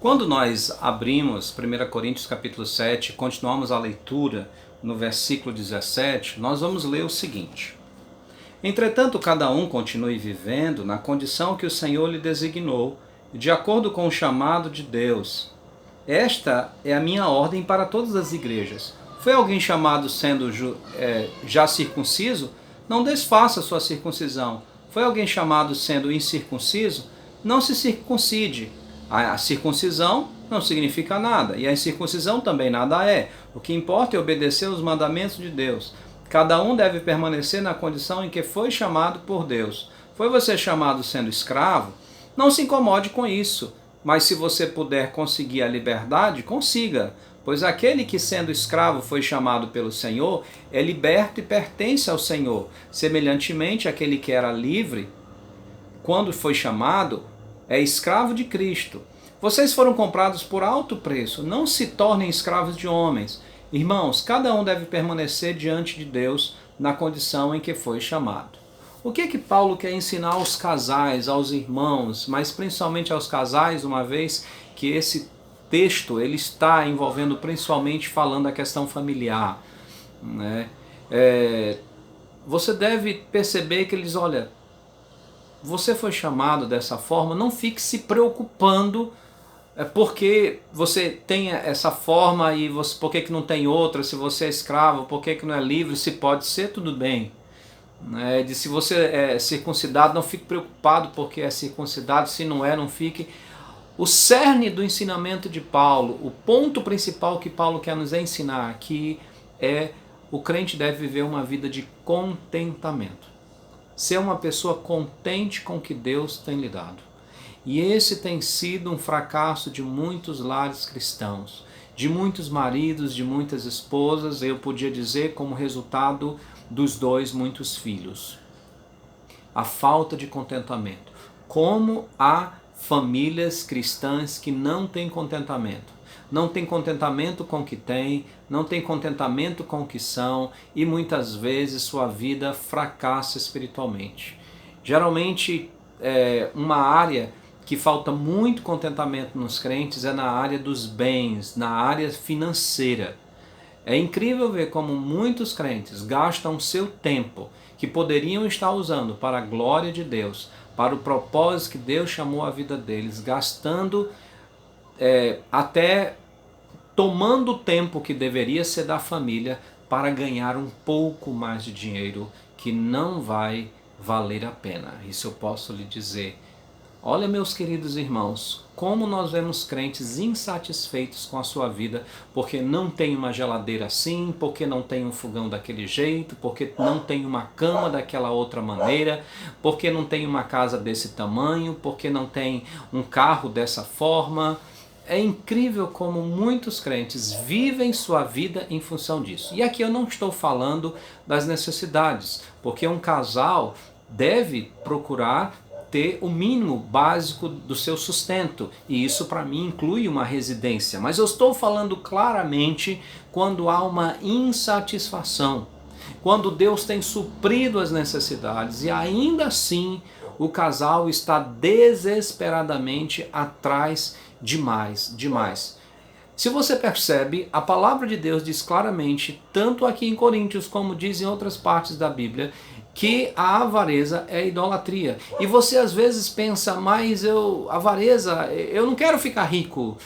Quando nós abrimos 1 Coríntios capítulo 7, continuamos a leitura no versículo 17, nós vamos ler o seguinte: Entretanto, cada um continue vivendo na condição que o Senhor lhe designou, de acordo com o chamado de Deus. Esta é a minha ordem para todas as igrejas. Foi alguém chamado sendo já circunciso? Não desfaça sua circuncisão. Foi alguém chamado sendo incircunciso? Não se circuncide. A circuncisão não significa nada, e a incircuncisão também nada é. O que importa é obedecer os mandamentos de Deus. Cada um deve permanecer na condição em que foi chamado por Deus. Foi você chamado sendo escravo? Não se incomode com isso, mas se você puder conseguir a liberdade, consiga. Pois aquele que sendo escravo foi chamado pelo Senhor, é liberto e pertence ao Senhor. Semelhantemente, aquele que era livre, quando foi chamado, é escravo de Cristo. Vocês foram comprados por alto preço, não se tornem escravos de homens. Irmãos, cada um deve permanecer diante de Deus na condição em que foi chamado. O que é que Paulo quer ensinar aos casais, aos irmãos, mas principalmente aos casais, uma vez que esse texto ele está envolvendo principalmente falando a questão familiar, né? Você deve perceber que eles, olha, você foi chamado dessa forma, não fique se preocupando porque você tem essa forma e por que não tem outra, se você é escravo, por que não é livre, se pode ser, tudo bem. Se você é circuncidado, não fique preocupado porque é circuncidado, se não é, não fique. O cerne do ensinamento de Paulo, o ponto principal que Paulo quer nos ensinar aqui é: o crente deve viver uma vida de contentamento. Ser uma pessoa contente com o que Deus tem lhe dado. E esse tem sido um fracasso de muitos lares cristãos, de muitos maridos, de muitas esposas, eu podia dizer como resultado dos dois, muitos filhos. A falta de contentamento. Como há famílias cristãs que não têm contentamento. Não tem contentamento com o que tem, não tem contentamento com o que são, e muitas vezes sua vida fracassa espiritualmente. Geralmente, uma área que falta muito contentamento nos crentes é na área dos bens, na área financeira. É incrível ver como muitos crentes gastam seu tempo, que poderiam estar usando para a glória de Deus, para o propósito que Deus chamou a vida deles, gastando até tomando o tempo que deveria ser da família para ganhar um pouco mais de dinheiro que não vai valer a pena. Isso eu posso lhe dizer. Olha, meus queridos irmãos, como nós vemos crentes insatisfeitos com a sua vida, porque não tem uma geladeira assim, porque não tem um fogão daquele jeito, porque não tem uma cama daquela outra maneira, porque não tem uma casa desse tamanho, porque não tem um carro dessa forma. É incrível como muitos crentes vivem sua vida em função disso. E aqui eu não estou falando das necessidades, porque um casal deve procurar ter o mínimo básico do seu sustento, e isso para mim inclui uma residência. Mas eu estou falando claramente quando há uma insatisfação, quando Deus tem suprido as necessidades e ainda assim o casal está desesperadamente atrás de mais. Se você percebe, a palavra de Deus diz claramente, tanto aqui em Coríntios como diz em outras partes da Bíblia, que a avareza é idolatria. E você às vezes pensa, mas avareza, eu não quero ficar rico.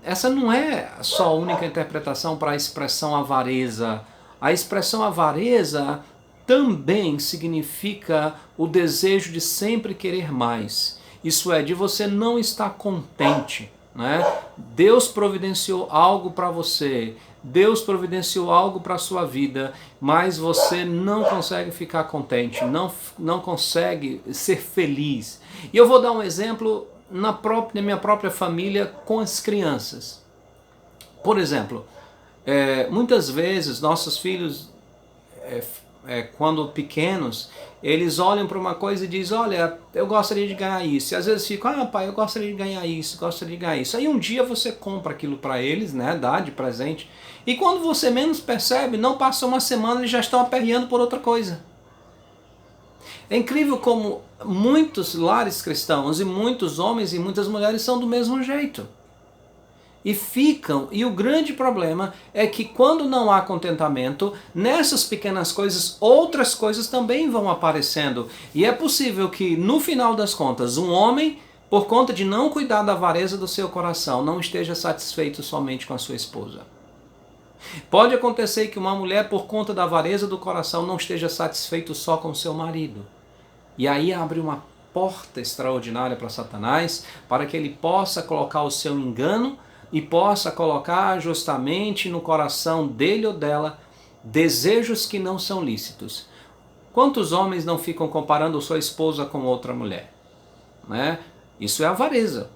Essa não é só a única interpretação para a expressão avareza. A expressão avareza também significa o desejo de sempre querer mais. Isso é, de você não estar contente, né? Deus providenciou algo para você, Deus providenciou algo para a sua vida, mas você não consegue ficar contente, não consegue ser feliz. E eu vou dar um exemplo na minha própria família com as crianças. Por exemplo, muitas vezes nossos filhos, quando pequenos, eles olham para uma coisa e dizem, olha, eu gostaria de ganhar isso. E às vezes ficam, pai, eu gostaria de ganhar isso, gostaria de ganhar isso. Aí um dia você compra aquilo para eles, né, dá de presente. E quando você menos percebe, não passa uma semana, eles já estão aperreando por outra coisa. É incrível como muitos lares cristãos e muitos homens e muitas mulheres são do mesmo jeito. e ficam. E o grande problema é que quando não há contentamento, nessas pequenas coisas, outras coisas também vão aparecendo. E é possível que, no final das contas, um homem, por conta de não cuidar da avareza do seu coração, não esteja satisfeito somente com a sua esposa. Pode acontecer que uma mulher, por conta da avareza do coração, não esteja satisfeito só com o seu marido. E aí abre uma porta extraordinária para Satanás, para que ele possa colocar o seu engano e possa colocar justamente no coração dele ou dela desejos que não são lícitos. Quantos homens não ficam comparando sua esposa com outra mulher? Né? Isso é avareza.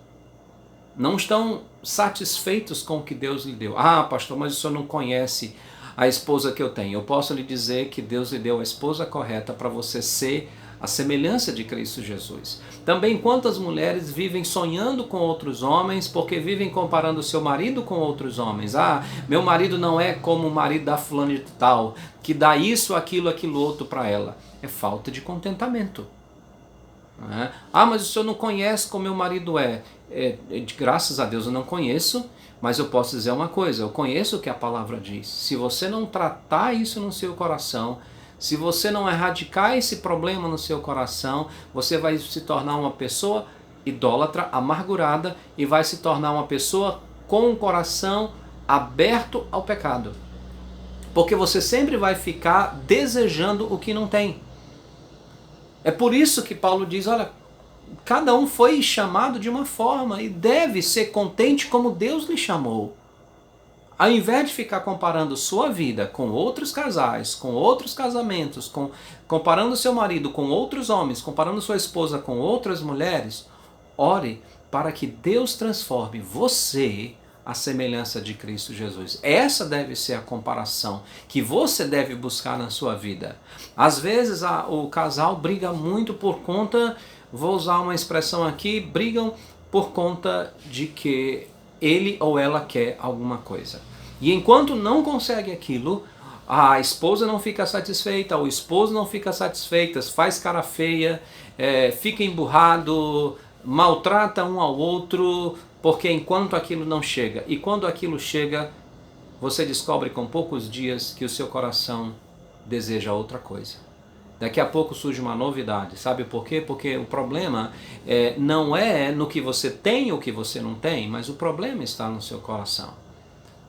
Não estão satisfeitos com o que Deus lhe deu. Ah, pastor, mas o senhor não conhece a esposa que eu tenho. Eu posso lhe dizer que Deus lhe deu a esposa correta para você ser a semelhança de Cristo Jesus. Também quantas mulheres vivem sonhando com outros homens porque vivem comparando seu marido com outros homens. Ah, meu marido não é como o marido da fulana de tal, que dá isso, aquilo outro para ela. É falta de contentamento. Ah, mas o senhor não conhece como meu marido é. Graças a Deus eu não conheço, mas eu posso dizer uma coisa, eu conheço o que a palavra diz. Se você não tratar isso no seu coração, se você não erradicar esse problema no seu coração, você vai se tornar uma pessoa idólatra, amargurada, e vai se tornar uma pessoa com o coração aberto ao pecado. Porque você sempre vai ficar desejando o que não tem. É por isso que Paulo diz, olha, cada um foi chamado de uma forma e deve ser contente como Deus lhe chamou. Ao invés de ficar comparando sua vida com outros casais, com outros casamentos, comparando seu marido com outros homens, comparando sua esposa com outras mulheres, ore para que Deus transforme você à semelhança de Cristo Jesus. Essa deve ser a comparação que você deve buscar na sua vida. Às vezes o casal briga muito por conta, vou usar uma expressão aqui, brigam por conta de que ele ou ela quer alguma coisa. E enquanto não consegue aquilo, a esposa não fica satisfeita, o esposo não fica satisfeito, faz cara feia, fica emburrado, maltrata um ao outro, porque enquanto aquilo não chega. E quando aquilo chega, você descobre com poucos dias que o seu coração deseja outra coisa. Daqui a pouco surge uma novidade. Sabe por quê? Porque o problema não é no que você tem ou que você não tem, mas o problema está no seu coração.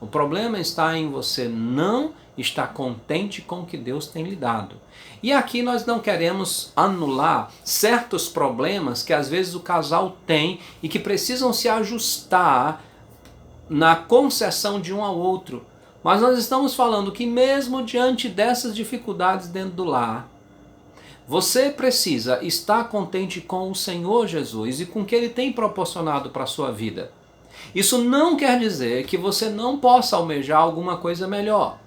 O problema está em você não estar contente com o que Deus tem lhe dado. E aqui nós não queremos anular certos problemas que às vezes o casal tem e que precisam se ajustar na concessão de um ao outro. Mas nós estamos falando que mesmo diante dessas dificuldades dentro do lar, você precisa estar contente com o Senhor Jesus e com o que Ele tem proporcionado para a sua vida. Isso não quer dizer que você não possa almejar alguma coisa melhor.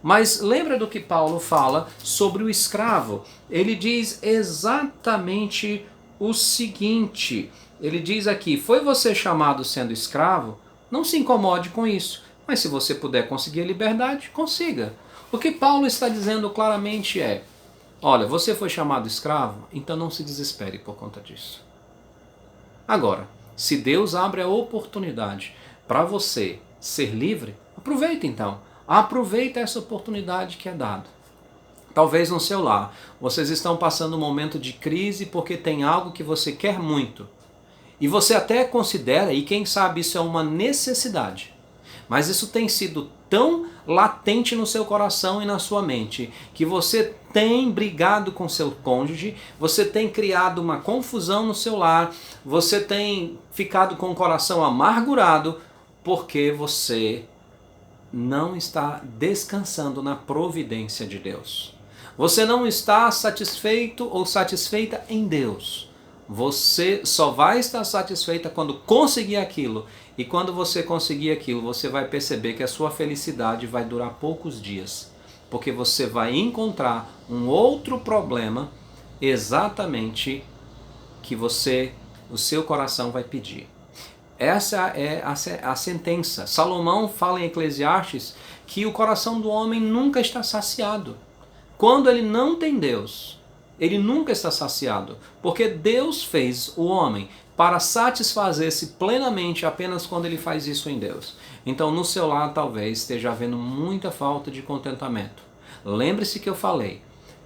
Mas lembra do que Paulo fala sobre o escravo. Ele diz exatamente o seguinte. Ele diz aqui, foi você chamado sendo escravo? Não se incomode com isso. Mas se você puder conseguir a liberdade, consiga. O que Paulo está dizendo claramente é, olha, você foi chamado escravo, então não se desespere por conta disso. Agora, se Deus abre a oportunidade para você ser livre, aproveita então. Aproveita essa oportunidade que é dada. Talvez no seu lar, vocês estão passando um momento de crise porque tem algo que você quer muito. E você até considera, e quem sabe isso é uma necessidade. Mas isso tem sido tão latente no seu coração e na sua mente, que você tem brigado com seu cônjuge, você tem criado uma confusão no seu lar, você tem ficado com o coração amargurado, porque você não está descansando na providência de Deus. Você não está satisfeito ou satisfeita em Deus. Você só vai estar satisfeita quando conseguir aquilo. E quando você conseguir aquilo, você vai perceber que a sua felicidade vai durar poucos dias. Porque você vai encontrar um outro problema exatamente que o seu coração vai pedir. Essa é a sentença. Salomão fala em Eclesiastes que o coração do homem nunca está saciado. Quando ele não tem Deus, ele nunca está saciado. Porque Deus fez o homem para satisfazer-se plenamente apenas quando ele faz isso em Deus. Então no seu lar talvez esteja havendo muita falta de contentamento. Lembre-se que eu falei,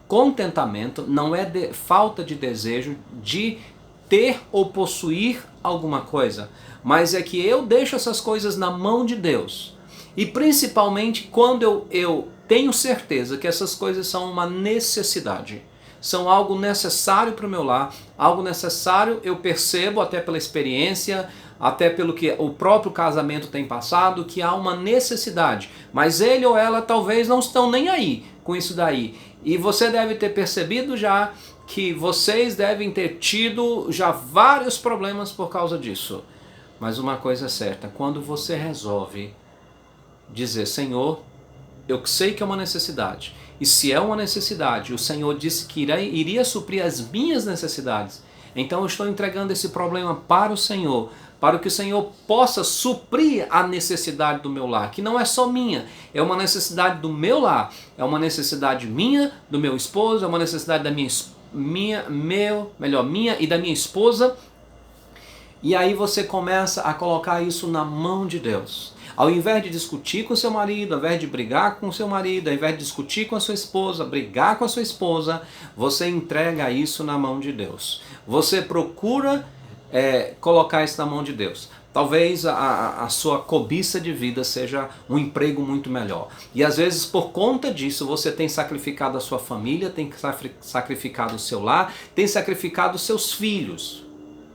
contentamento não é falta de desejo de ter ou possuir alguma coisa, mas é que eu deixo essas coisas na mão de Deus. E principalmente quando eu tenho certeza que essas coisas são uma necessidade, são algo necessário para o meu lar, algo necessário, eu percebo até pela experiência, até pelo que o próprio casamento tem passado, que há uma necessidade, mas ele ou ela talvez não estão nem aí com isso daí. E você deve ter percebido já que vocês devem ter tido já vários problemas por causa disso. Mas uma coisa é certa, quando você resolve dizer, Senhor, eu sei que é uma necessidade, e se é uma necessidade, o Senhor disse que iria suprir as minhas necessidades, então eu estou entregando esse problema para o Senhor, para que o Senhor possa suprir a necessidade do meu lar, que não é só minha, é uma necessidade do meu lar, é uma necessidade minha, do meu esposo, é uma necessidade da minha e da minha esposa. E aí você começa a colocar isso na mão de Deus. Ao invés de discutir com seu marido, ao invés de brigar com seu marido, ao invés de discutir com a sua esposa, brigar com a sua esposa, você entrega isso na mão de Deus. Você procura colocar isso na mão de Deus. Talvez a sua cobiça de vida seja um emprego muito melhor. E às vezes por conta disso você tem sacrificado a sua família, tem sacrificado o seu lar, tem sacrificado os seus filhos.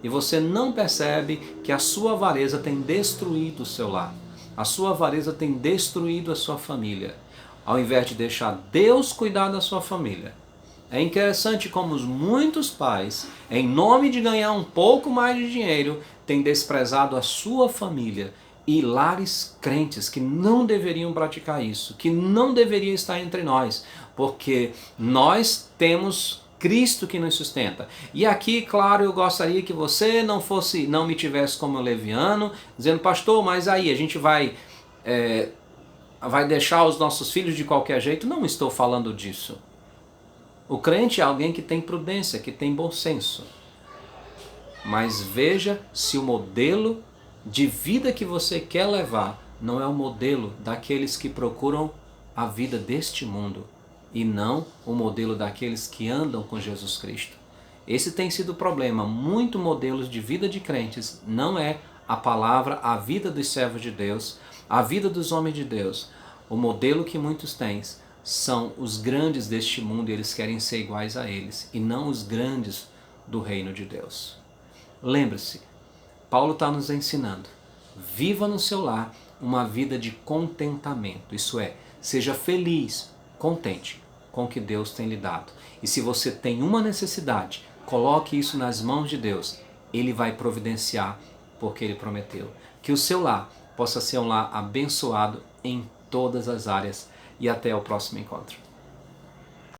E você não percebe que a sua avareza tem destruído o seu lar. A sua avareza tem destruído a sua família. Ao invés de deixar Deus cuidar da sua família. É interessante como muitos pais, em nome de ganhar um pouco mais de dinheiro, têm desprezado a sua família. E lares crentes que não deveriam praticar isso, que não deveriam estar entre nós, porque nós temos Cristo que nos sustenta. E aqui, claro, eu gostaria que você não me tivesse como leviano, dizendo, pastor, mas aí a gente vai deixar os nossos filhos de qualquer jeito? Não estou falando disso. O crente é alguém que tem prudência, que tem bom senso. Mas veja se o modelo de vida que você quer levar não é o modelo daqueles que procuram a vida deste mundo e não o modelo daqueles que andam com Jesus Cristo. Esse tem sido o problema. Muitos modelos de vida de crentes não é a palavra, a vida dos servos de Deus, a vida dos homens de Deus. O modelo que muitos têm são os grandes deste mundo e eles querem ser iguais a eles e não os grandes do reino de Deus. Lembre-se, Paulo está nos ensinando, viva no seu lar uma vida de contentamento, isso é, seja feliz, contente com o que Deus tem lhe dado. E se você tem uma necessidade, coloque isso nas mãos de Deus, Ele vai providenciar porque Ele prometeu. Que o seu lar possa ser um lar abençoado em todas as áreas e até o próximo encontro.